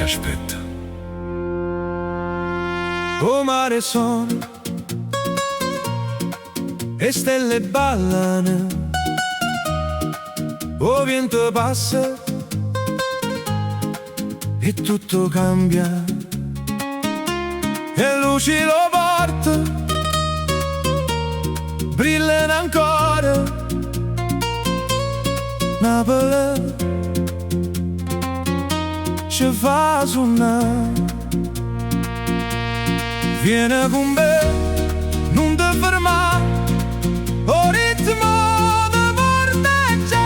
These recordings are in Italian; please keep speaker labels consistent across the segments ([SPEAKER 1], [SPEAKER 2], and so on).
[SPEAKER 1] aspetta.
[SPEAKER 2] O mare sono e stelle ballano, o vento passa e tutto cambia, e luci lo porta, brillano ancora. Napoli ci fa suonare. Vieni con me, non ti fermare, o ritmo di vorteggia.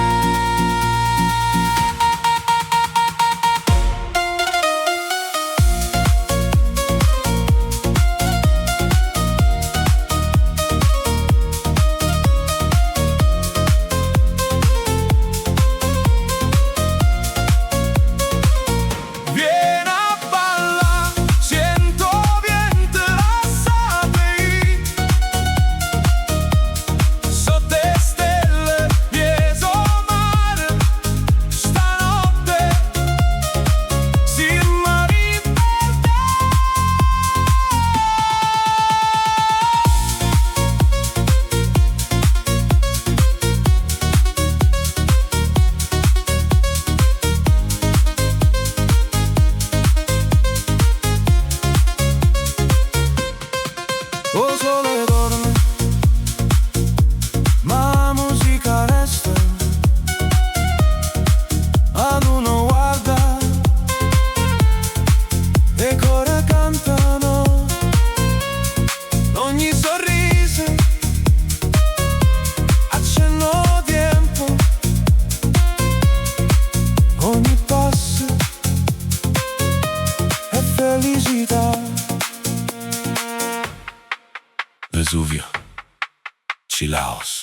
[SPEAKER 2] O sole torna, ma musica resta, ad uno guarda e cora cantano, ogni sorriso accenno tempo, ogni passo è felicità.
[SPEAKER 1] Vesuvio, Cilaos.